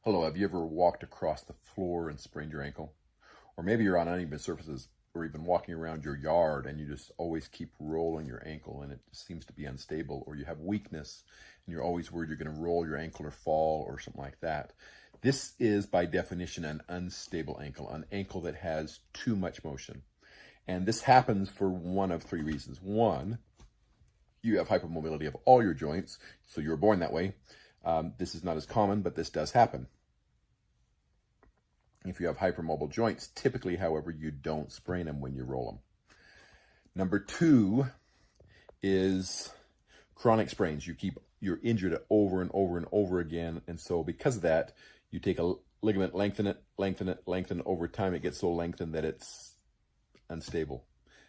Hello, have you ever walked across the floor and sprained your ankle? Or maybe you're on uneven surfaces or even walking around your yard and you just always keep rolling your ankle and it seems to be unstable, or you have weakness and you're always worried you're going to roll your ankle or fall or something like that. This is by definition an unstable ankle, an ankle that has too much motion. And this happens for one of three reasons. One, you have hypermobility of all your joints, so you were born that way. This is not as common, but this does happen. If you have hypermobile joints, typically, however, you don't sprain them when you roll them. Number two is chronic sprains. You're injured over and over and over again, and so because of that, you take a ligament, lengthen it. Over time, it gets so lengthened that it's unstable.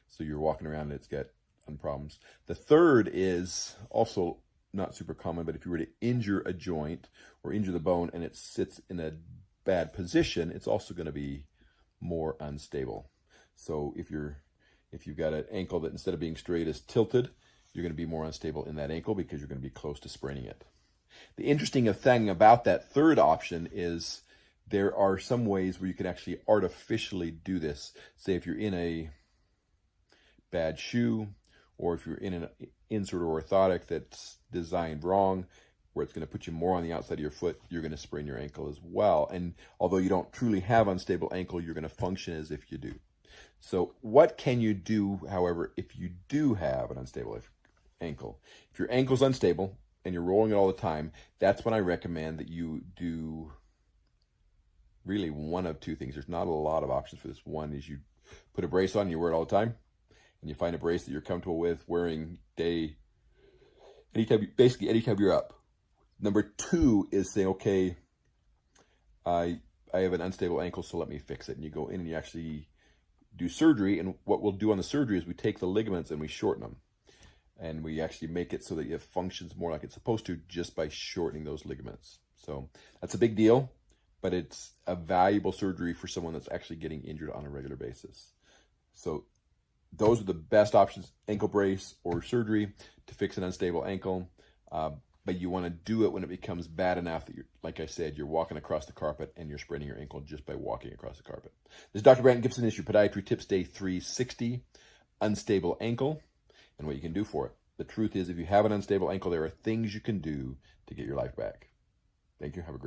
So you're walking around and it's got problems. The third is also not super common, but if you were to injure a joint or injure the bone and it sits in a bad position, it's also going to be more unstable. So if you've got an ankle that instead of being straight is tilted, you're going to be more unstable in that ankle because you're going to be close to spraining it. The interesting thing about that third option is there are some ways where you can actually artificially do this. Say if you're in a bad shoe, or if you're in an insert or orthotic that's designed wrong, where it's going to put you more on the outside of your foot, you're going to sprain your ankle as well. And although you don't truly have unstable ankle, you're going to function as if you do. So what can you do, however, if you do have an unstable ankle? If your ankle's unstable and you're rolling it all the time, that's when I recommend that you do really one of two things. There's not a lot of options for this. One is you put a brace on and you wear it all the time, and you find a brace that you're comfortable with wearing anytime you're up. Number two is saying, okay, I have an unstable ankle, so let me fix it. And you go in and you actually do surgery. And what we'll do on the surgery is we take the ligaments and we shorten them. And we actually make it so that it functions more like it's supposed to just by shortening those ligaments. So that's a big deal, but it's a valuable surgery for someone that's actually getting injured on a regular basis. So those are the best options: ankle brace or surgery to fix an unstable ankle. But you want to do it when it becomes bad enough that, like I said, you're walking across the carpet and you're spraining your ankle just by walking across the carpet. This is Dr. Brandt R Gibson. This is your Podiatry Tips Day 360, unstable ankle, and what you can do for it. The truth is, if you have an unstable ankle, there are things you can do to get your life back. Thank you. Have a great day.